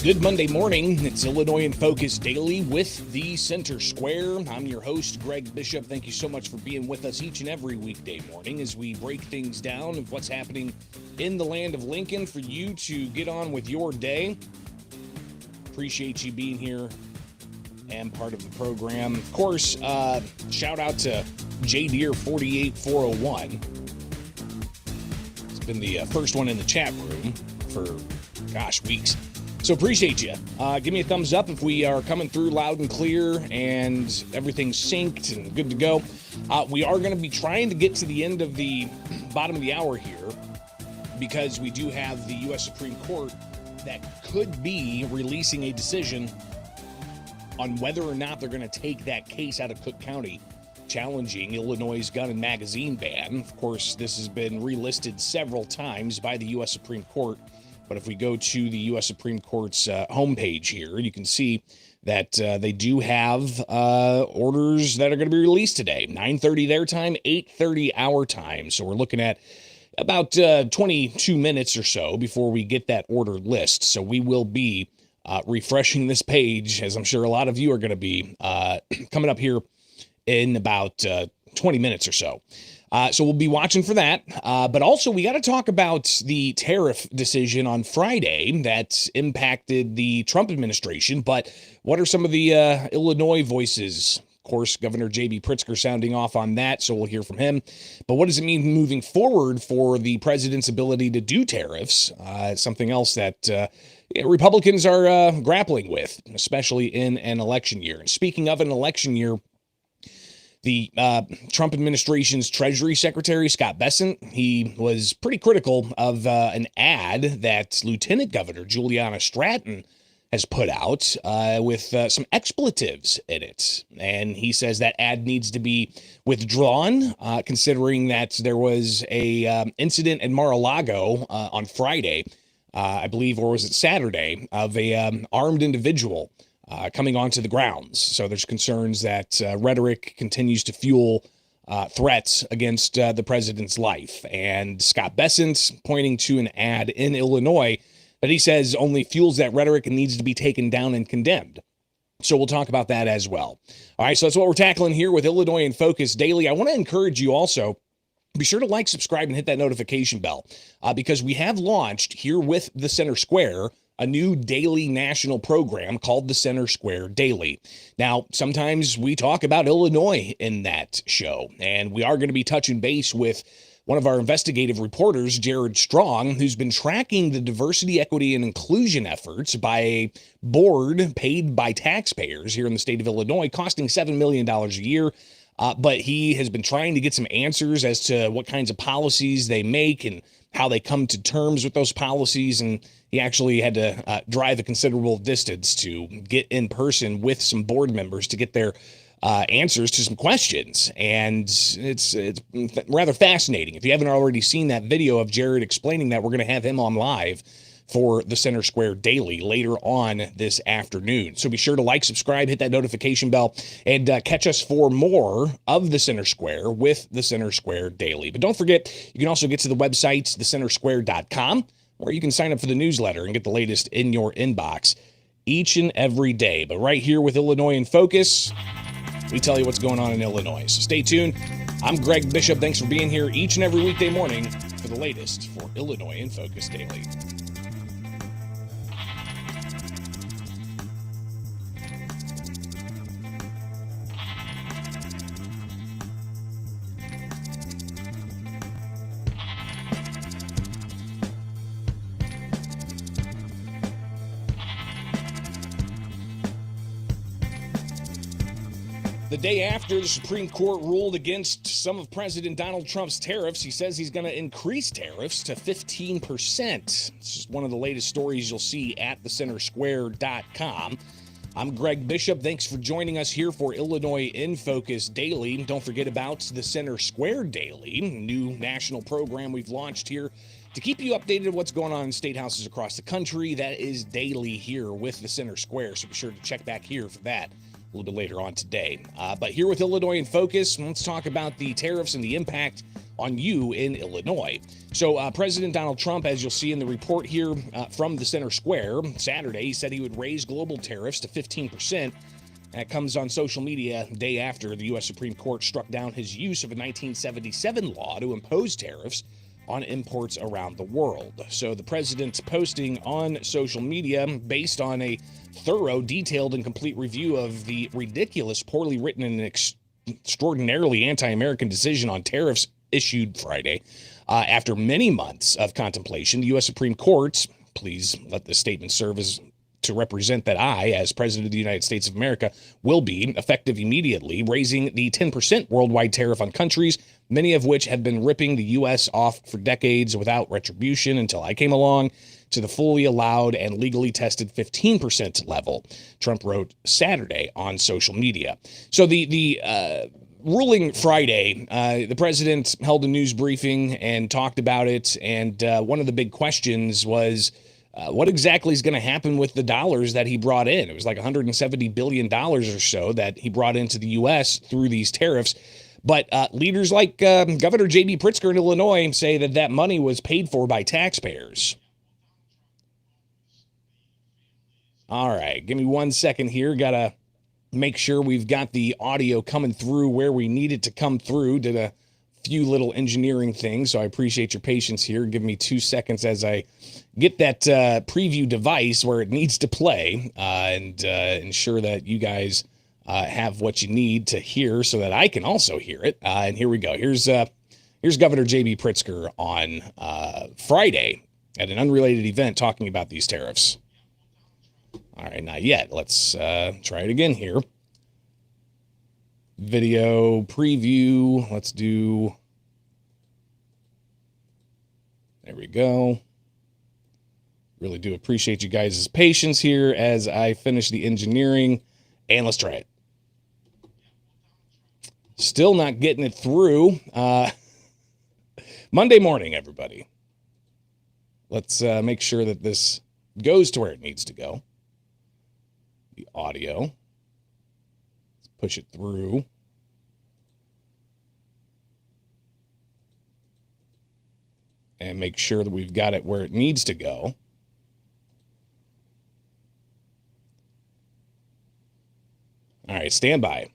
Good Monday morning. It's Illinois in Focus Daily with the Center Square. I'm your host, Greg Bishop. Thank you so much for being with us each and every weekday morning as we break things down of what's happening in the land of Lincoln for you to get on with your day. Appreciate you being here and part of the program. Of course, shout out to JDeer48401. It's been the first one in the chat room for, weeks. So appreciate you. Give me a thumbs up if we are coming through loud and clear and everything's synced and good to go. We are going to be trying to get to the end of the bottom of the hour here because we do have the U.S. Supreme Court that could be releasing a decision on whether or not they're going to take that case out of Cook County challenging Illinois' gun and magazine ban. Of course, this has been relisted several times by the U.S. Supreme Court. But if we go to the U.S. Supreme Court's homepage here, you can see that they do have orders that are going to be released today. 9:30 their time, 8:30 our time. So we're looking at about 22 minutes or so before we get that order list. So we will be refreshing this page, as I'm sure a lot of you are going to be coming up here in about 20 minutes or so. So we'll be watching for that. But also, we got to talk about the tariff decision on Friday that impacted the Trump administration. But what are some of the Illinois voices? Of course, Governor J.B. Pritzker sounding off on that, so we'll hear from him. But what does it mean moving forward for the president's ability to do tariffs? Something else that Republicans are grappling with, especially in an election year. And speaking of an election year, the Trump administration's Treasury Secretary, Scott Bessent, he was pretty critical of an ad that Lieutenant Governor Juliana Stratton has put out with some expletives in it. And he says that ad needs to be withdrawn, considering that there was a incident in Mar-a-Lago on Friday, I believe, or was it Saturday, of a armed individual coming onto the grounds. So there's concerns that rhetoric continues to fuel threats against the president's life. And Scott Bessent pointing to an ad in Illinois that he says only fuels that rhetoric and needs to be taken down and condemned. So we'll talk about that as well. All right, so that's what we're tackling here with Illinois in Focus Daily. I want to encourage you also, be sure to like, subscribe, and hit that notification bell because we have launched here with the Center Square a new daily national program called the Center Square Daily. Now, sometimes we talk about Illinois in that show, and we are going to be touching base with one of our investigative reporters, Jared Strong, who's been tracking the diversity, equity, and inclusion efforts by a board paid by taxpayers here in the state of Illinois, costing $7 million a year. But he has been trying to get some answers as to what kinds of policies they make and how they come to terms with those policies. And he actually had to drive a considerable distance to get in person with some board members to get their answers to some questions. And it's rather fascinating. If you haven't already seen that video of Jared explaining that, we're going to have him on live for the Center Square Daily later on this afternoon. So be sure to like, subscribe, hit that notification bell, and catch us for more of the Center Square with the Center Square Daily. But don't forget, you can also get to the website, thecentersquare.com, where you can sign up for the newsletter and get the latest in your inbox each and every day. But right here with Illinois in Focus, we tell you what's going on in Illinois. So stay tuned. I'm Greg Bishop. Thanks for being here each and every weekday morning for the latest for Illinois in Focus Daily. The day after the Supreme Court ruled against some of President Donald Trump's tariffs, he says he's going to increase tariffs to 15%. This is one of the latest stories you'll see at thecentersquare.com. I'm Greg Bishop. Thanks for joining us here for Illinois in Focus Daily. Don't forget about the Center Square Daily, new national program we've launched here to keep you updated on what's going on in state houses across the country. That is daily here with the Center Square, so be sure to check back here for that a little bit later on today. But here with Illinois in Focus, let's talk about the tariffs and the impact on you in Illinois. So President Donald Trump, as you'll see in the report here from the Center Square, Saturday, he said he would raise global tariffs to 15%. That comes on social media day after the U.S. Supreme Court struck down his use of a 1977 law to impose tariffs on imports around the world. So the president's posting on social media based on a thorough, detailed, and complete review of the ridiculous, poorly written, and extraordinarily anti-American decision on tariffs issued Friday. After many months of contemplation, the U.S. Supreme Court, please let this statement serve as to represent that I, as President of the United States of America, will be, effective immediately, raising the 10% worldwide tariff on countries, many of which have been ripping the U.S. off for decades without retribution until I came along, to the fully allowed and legally tested 15% level, Trump wrote Saturday on social media. So the ruling Friday, the president held a news briefing and talked about it, and one of the big questions was, what exactly is going to happen with the dollars that he brought in? It was like $170 billion or so that he brought into the U.S. through these tariffs. But leaders like Governor J.B. Pritzker in Illinois say that that money was paid for by taxpayers. All right, give me 1 second here. Got to make sure we've got the audio coming through where we need it to come through. Did a few little engineering things, so I appreciate your patience here. Give me 2 seconds as I get that preview device where it needs to play and ensure that you guys have what you need to hear so that I can also hear it. And here we go. Here's Governor J.B. Pritzker on Friday at an unrelated event talking about these tariffs. All right, not yet. Let's try it again here. Video preview. Let's do. There we go. Really do appreciate you guys' patience here as I finish the engineering. And let's try it. Still not getting it through. Monday morning, everybody. Let's make sure that this goes to where it needs to go. The audio. Let's push it through. And make sure that we've got it where it needs to go. All right, stand by.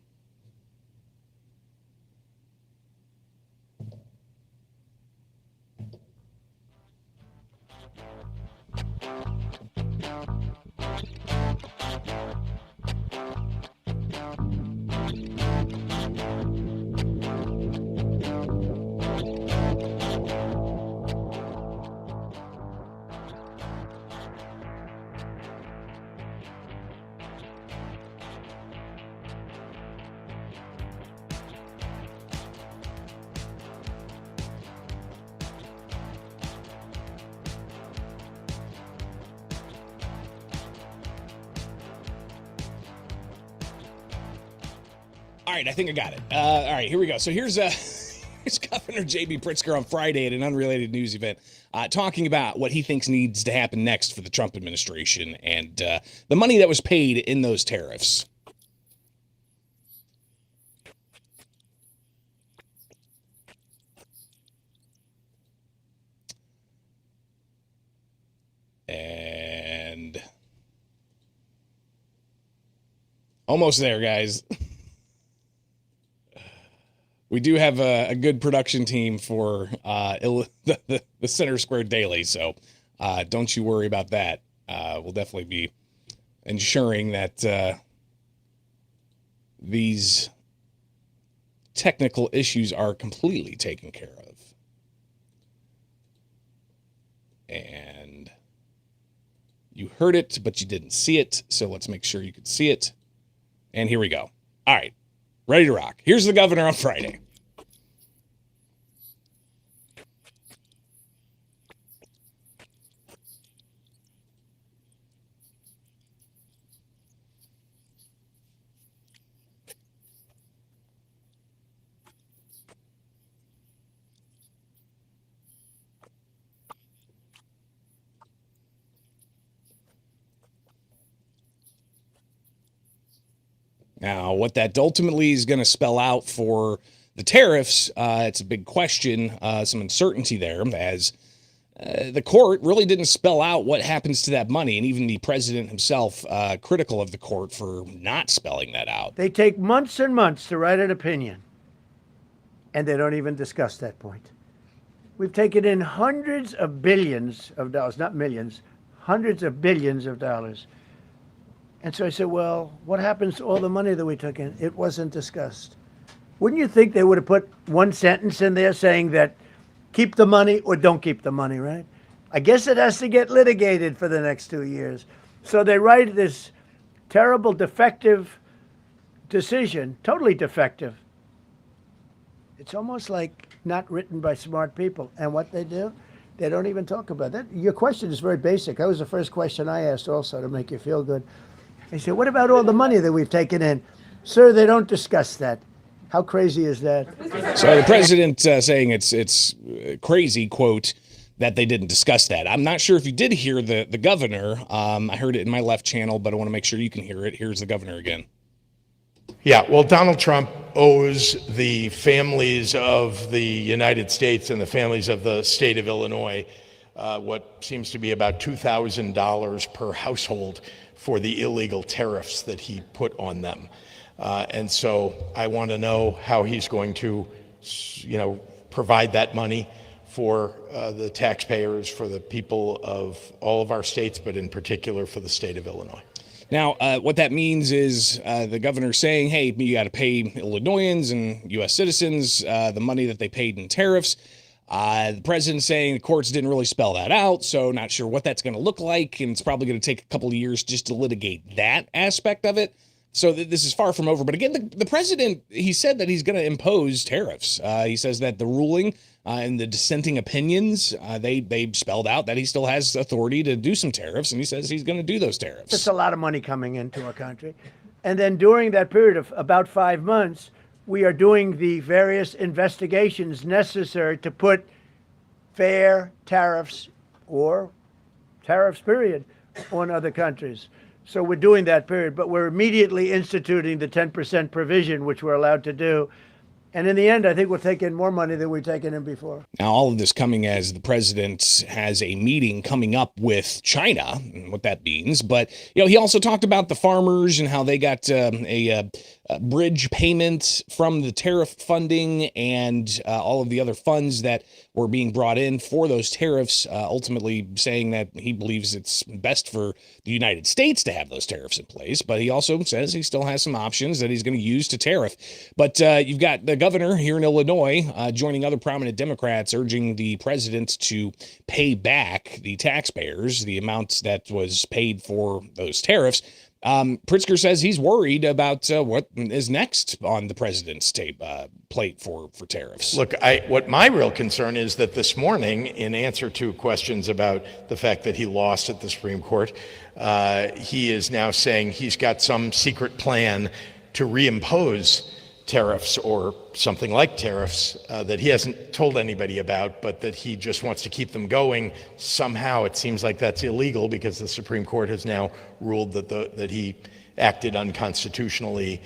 All right, I think I got it. All right, here we go. So here's Governor J.B. Pritzker on Friday at an unrelated news event talking about what he thinks needs to happen next for the Trump administration and the money that was paid in those tariffs. And almost there, guys. We do have a good production team for the Center Square Daily, so don't you worry about that. We'll definitely be ensuring that these technical issues are completely taken care of. And you heard it, but you didn't see it, so let's make sure you could see it. And here we go. All right. Ready to rock. Here's the governor on Friday. Now, what that ultimately is going to spell out for the tariffs, it's a big question, some uncertainty there, as the court really didn't spell out what happens to that money, and even the president himself critical of the court for not spelling that out. They take months and months to write an opinion, and they don't even discuss that point. We've taken in hundreds of billions of dollars, not millions, hundreds of billions of dollars. And so I said, well, what happens to all the money that we took in? It wasn't discussed. Wouldn't you think they would have put one sentence in there saying that keep the money or don't keep the money, right? I guess it has to get litigated for the next 2 years. So they write this terrible, defective decision, totally defective. It's almost like not written by smart people. And what they do, they don't even talk about that. Your question is very basic. That was the first question I asked also to make you feel good. I said, what about all the money that we've taken in? Sir, they don't discuss that. How crazy is that? So the president saying it's crazy, quote, that they didn't discuss that. I'm not sure if you did hear the governor. I heard it in my left channel, but I want to make sure you can hear it. Here's the governor again. Yeah, well, Donald Trump owes the families of the United States and the families of the state of Illinois what seems to be about $2,000 per household for the illegal tariffs that he put on them. And so I want to know how he's going to, provide that money for the taxpayers, for the people of all of our states, but in particular for the state of Illinois. Now, what that means is the governor saying, hey, you got to pay Illinoisans and U.S. citizens the money that they paid in tariffs. The president saying the courts didn't really spell that out, so not sure what that's going to look like, and it's probably going to take a couple of years just to litigate that aspect of it. So this is far from over. But again, the president, he said that he's going to impose tariffs. He says that the ruling and the dissenting opinions, they spelled out that he still has authority to do some tariffs, and he says he's going to do those tariffs. It's a lot of money coming into our country. And then during that period of about 5 months, we are doing the various investigations necessary to put fair tariffs or tariffs, period, on other countries. So we're doing that period, but we're immediately instituting the 10% provision, which we're allowed to do. And in the end, I think we'll take in more money than we've taken in before. Now, all of this coming as the president has a meeting coming up with China, and what that means. But, he also talked about the farmers and how they got a bridge payment from the tariff funding and all of the other funds that were being brought in for those tariffs, ultimately saying that he believes it's best for the United States to have those tariffs in place. But he also says he still has some options that he's going to use to tariff. But you've got the governor here in Illinois joining other prominent Democrats urging the president to pay back the taxpayers the amounts that was paid for those tariffs. Pritzker says he's worried about what is next on the president's plate for tariffs. Look, what my real concern is that this morning, in answer to questions about the fact that he lost at the Supreme Court, he is now saying he's got some secret plan to reimpose tariffs or something like tariffs that he hasn't told anybody about, but that he just wants to keep them going. Somehow it seems like that's illegal because the Supreme Court has now ruled that he acted unconstitutionally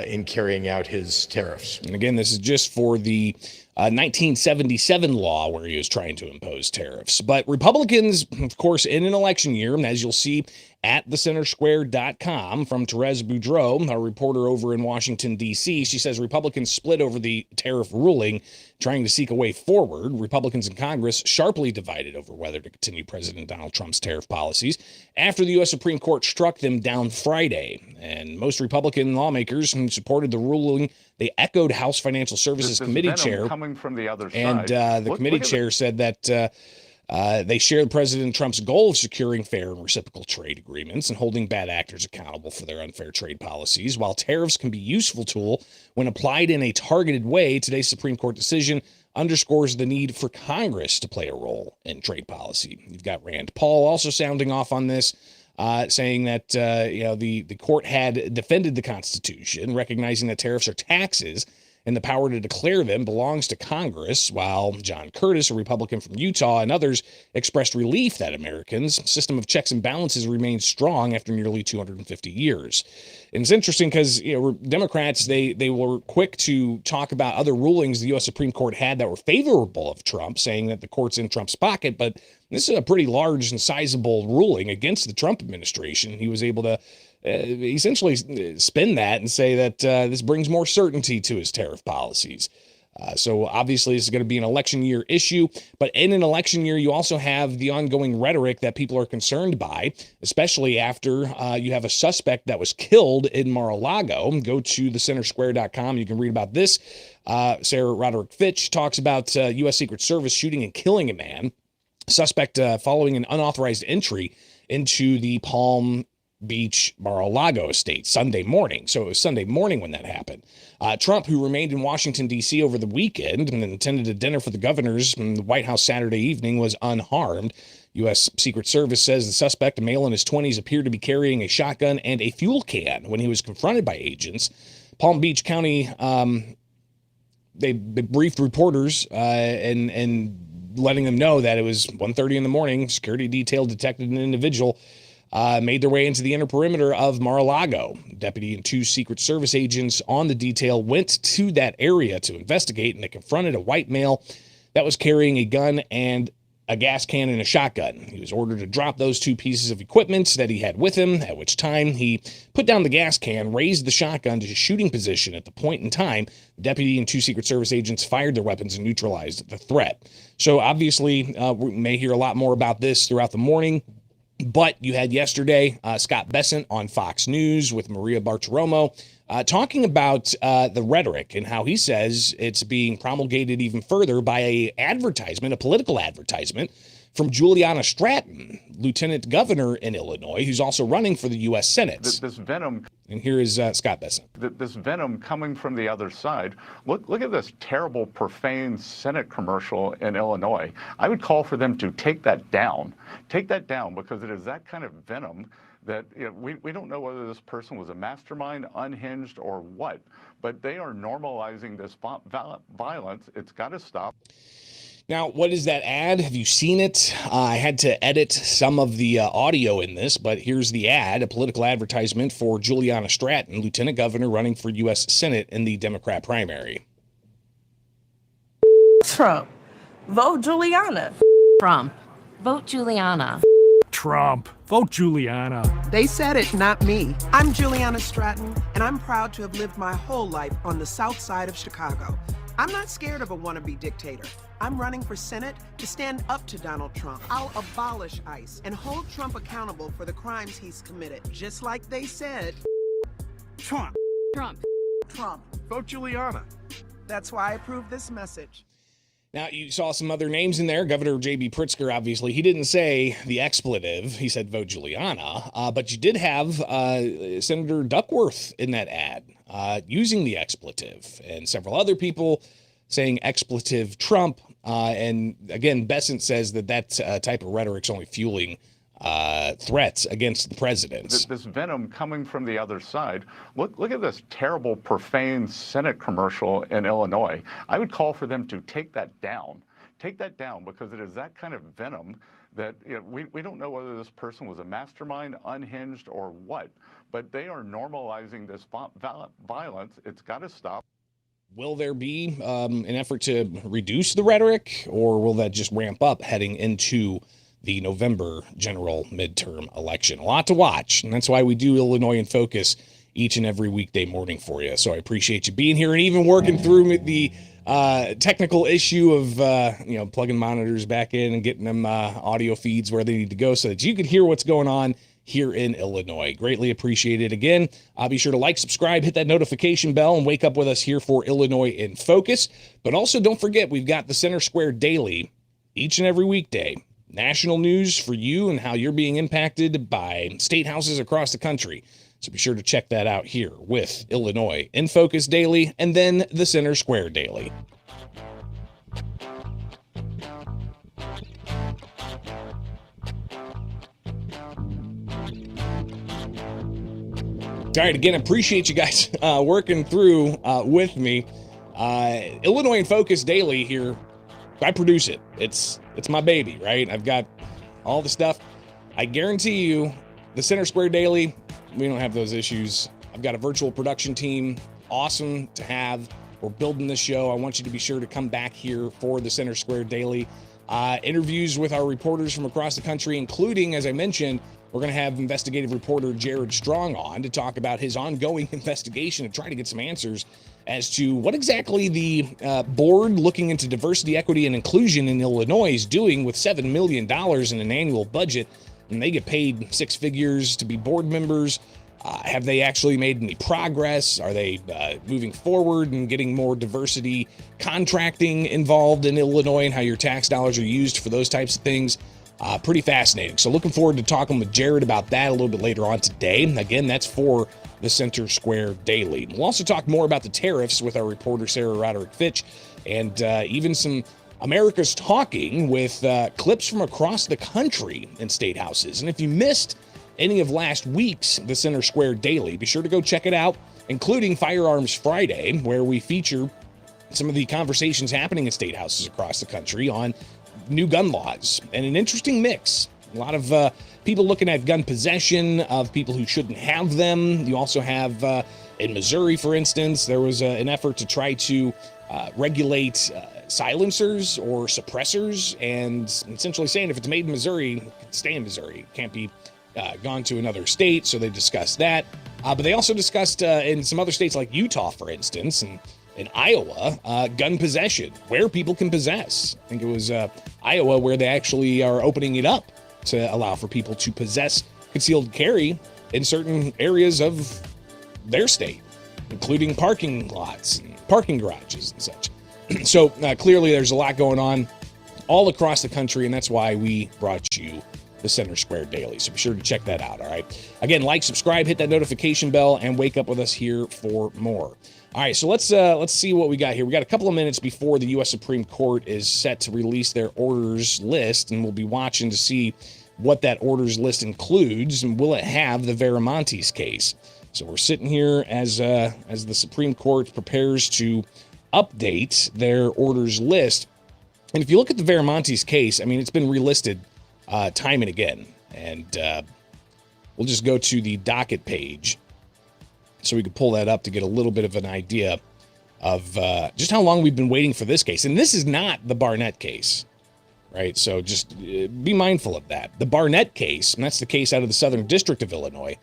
in carrying out his tariffs. And again, this is just for the 1977 law where he was trying to impose tariffs. But Republicans, of course, in an election year, as you'll see at thecentersquare.com from Therese Boudreau, our reporter over in Washington, D.C., she says Republicans split over the tariff ruling, trying to seek a way forward. Republicans in Congress sharply divided over whether to continue President Donald Trump's tariff policies after the U.S. Supreme Court struck them down Friday. And most Republican lawmakers who supported the ruling, they echoed House Financial Services Committee chair. Coming from the other side. And the committee chair said that They share President Trump's goal of securing fair and reciprocal trade agreements and holding bad actors accountable for their unfair trade policies. While tariffs can be a useful tool when applied in a targeted way, today's Supreme Court decision underscores the need for Congress to play a role in trade policy. You've got Rand Paul also sounding off on this, saying that the court had defended the Constitution, recognizing that tariffs are taxes and the power to declare them belongs to Congress, while John Curtis, a Republican from Utah, and others expressed relief that Americans' system of checks and balances remains strong after nearly 250 years. And it's interesting because Democrats, they were quick to talk about other rulings the U.S. Supreme Court had that were favorable of Trump, saying that the court's in Trump's pocket, but this is a pretty large and sizable ruling against the Trump administration. He was able to essentially spin that and say that this brings more certainty to his tariff policies. So obviously this is going to be an election year issue, but in an election year, you also have the ongoing rhetoric that people are concerned by, especially after you have a suspect that was killed in Mar-a-Lago. Go to thecentersquare.com. You can read about this. Sarah Roderick Fitch talks about U.S. Secret Service shooting and killing a man, suspect following an unauthorized entry into the Palm Beach Mar-a-Lago estate Sunday morning. So it was Sunday morning when that happened. Trump, who remained in Washington, D.C. over the weekend and attended a dinner for the governors in the White House Saturday evening, was unharmed. U.S. Secret Service says the suspect, a male in his 20s, appeared to be carrying a shotgun and a fuel can when he was confronted by agents. Palm Beach County, they briefed reporters and letting them know that it was 1:30 in the morning. Security detail detected an individual made their way into the inner perimeter of Mar-a-Lago. Deputy and two Secret Service agents on the detail went to that area to investigate, and they confronted a white male that was carrying a gun and a gas can and a shotgun. He was ordered to drop those two pieces of equipment that he had with him, at which time he put down the gas can, raised the shotgun to shooting position. At the point in time, the deputy and two Secret Service agents fired their weapons and neutralized the threat. So obviously, we may hear a lot more about this throughout the morning. But you had yesterday Scott Bessent on Fox News with Maria Bartiromo talking about the rhetoric and how he says it's being promulgated even further by a political advertisement from Juliana Stratton, lieutenant governor in Illinois, who's also running for the U.S. Senate. This venom. And here is Scott Bessent. This venom coming from the other side. Look at this terrible, profane Senate commercial in Illinois. I would call for them to take that down. Take that down, because it is that kind of venom that we don't know whether this person was a mastermind, unhinged, or what. But they are normalizing this violence. It's got to stop. Now, what is that ad? Have you seen it? I had to edit some of the audio in this, but here's the ad, a political advertisement for Juliana Stratton, lieutenant governor running for U.S. Senate in the Democrat primary. Trump. Vote Juliana. Trump. Vote Juliana. Trump. Vote Juliana. They said it, not me. I'm Juliana Stratton, and I'm proud to have lived my whole life on the south side of Chicago. I'm not scared of a wannabe dictator. I'm running for Senate to stand up to Donald Trump. I'll abolish ICE and hold Trump accountable for the crimes he's committed, just like they said. Trump. Trump. Trump. Vote Juliana. That's why I approve this message. Now, you saw some other names in there. Governor J.B. Pritzker, obviously, he didn't say the expletive. He said vote Juliana. But you did have Senator Duckworth in that ad using the expletive, and several other people saying expletive Trump. And again, Bessent says that type of rhetoric's only fueling threats against the president. This venom coming from the other side. Look at this terrible, profane Senate commercial in Illinois. I would call for them to take that down. Take that down, because it is that kind of venom that we don't know whether this person was a mastermind, unhinged, or what. But they are normalizing this violence. It's got to stop. Will there be an effort to reduce the rhetoric, or will that just ramp up heading into the November general midterm election? A lot to watch, and that's why we do Illinois in Focus each and every weekday morning for you. So I appreciate you being here and even working through the technical issue of plugging monitors back in and getting them audio feeds where they need to go so that you could hear what's going on here in Illinois. Greatly appreciated. Again, be sure to like, subscribe, hit that notification bell, and wake up with us here for Illinois in Focus. But also don't forget, we've got the Center Square Daily each and every weekday national news for you and how you're being impacted by state houses across the country. So be sure to check that out here with Illinois in Focus Daily and then the Center Square Daily. All right, again, appreciate you guys working through with me. Illinois in Focus Daily here. I produce it. It's my baby, right? I've got all the stuff. I guarantee you, the Center Square Daily, we don't have those issues. I've got a virtual production team. Awesome to have. We're building this show. I want you to be sure to come back here for the Center Square Daily. Interviews with our reporters from across the country, including, as I mentioned, we're going to have investigative reporter Jared Strong on to talk about his ongoing investigation and try to get some answers as to what exactly the board looking into diversity, equity, and inclusion in Illinois is doing with $7 million in an annual budget. And they get paid six figures to be board members. Have they actually made any progress? Are they moving forward and getting more diversity contracting involved in Illinois and how your tax dollars are used for those types of things? Pretty fascinating. So looking forward to talking with Jared about that a little bit later on today. Again, that's for the Center Square Daily. We'll also talk more about the tariffs with our reporter Sarah Roderick-Fitch, and even some America's Talking with clips from across the country in state houses. And if you missed any of last week's The Center Square Daily, be sure to go check it out, including Firearms Friday, where we feature some of the conversations happening in state houses across the country on new gun laws, and an interesting mix. A lot of people looking at gun possession of people who shouldn't have them. You also have, in Missouri, for instance, there was an effort to try to regulate silencers or suppressors, and essentially saying if it's made in Missouri, it can stay in Missouri. It can't be gone to another state, so they discussed that. But they also discussed in some other states like Utah, for instance, and in Iowa, gun possession, where people can possess. I think it was Iowa where they actually are opening it up to allow for people to possess concealed carry in certain areas of their state, including parking lots and parking garages and such. So clearly there's a lot going on all across the country, and that's why we brought you the Center Square Daily. So be sure to check that out, all right? Again, like, subscribe, hit that notification bell, and wake up with us here for more. All right, so let's see what we got here. We got a couple of minutes before the U.S. Supreme Court is set to release their orders list, and we'll be watching to see what that orders list includes, and will it have the Veramontes case? So we're sitting here as the Supreme Court prepares to update their orders list. And if you look at the Veramontes case, I mean, it's been relisted time and again. And we'll just go to the docket page so we can pull that up to get a little bit of an idea of just how long we've been waiting for this case. And this is not the Barnett case, right? So just be mindful of that. The Barnett case, and that's the case out of the Southern District of Illinois,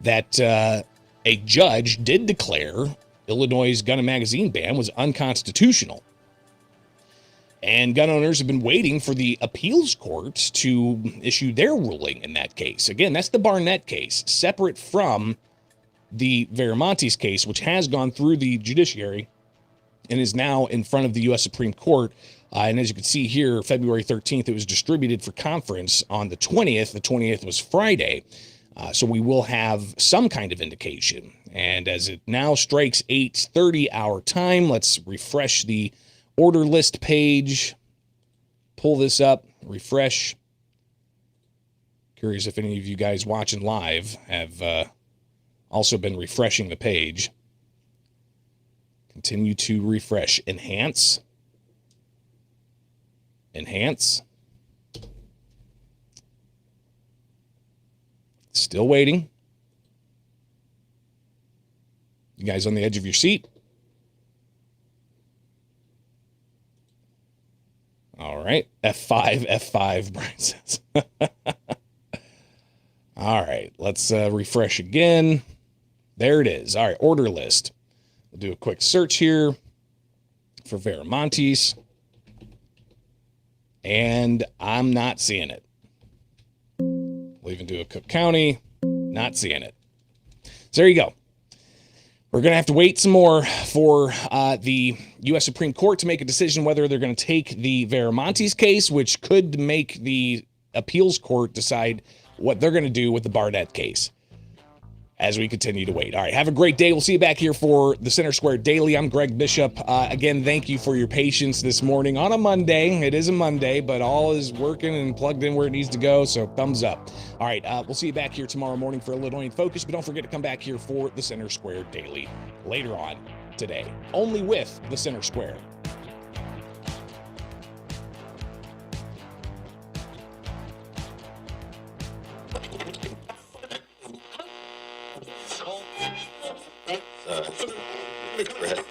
that a judge did declare Illinois' gun and magazine ban was unconstitutional. And gun owners have been waiting for the appeals courts to issue their ruling in that case. Again, that's the Barnett case, separate from the Veramontes case, which has gone through the judiciary and is now in front of the U.S. Supreme Court. And as you can see here, February 13th, it was distributed for conference on the 20th. The 20th was Friday. So we will have some kind of indication. And as it now strikes 8:30 our time, let's refresh the order list page. Pull this up, refresh. Curious if any of you guys watching live have also been refreshing the page. Continue to refresh. Enhance. Enhance. Still waiting. You guys on the edge of your seat? All right. F5, Brian says. All right. Let's refresh again. There it is. All right. Order list. We'll do a quick search here for Veramontes. And I'm not seeing it. We'll even do a Cook County. Not seeing it. So there you go. We're going to have to wait some more for the U.S. Supreme Court to make a decision whether they're going to take the Veramontes case, which could make the appeals court decide what they're going to do with the Barnett case as we continue to wait. All right, have a great day. We'll see you back here for the Center Square Daily. I'm Greg Bishop. Again, thank you for your patience this morning on a Monday. It is a Monday, but all is working and plugged in where it needs to go, so thumbs up. All right, we'll see you back here tomorrow morning for Illinois in Focus, but don't forget to come back here for the Center Square Daily later on today, only with the Center Square. Regret.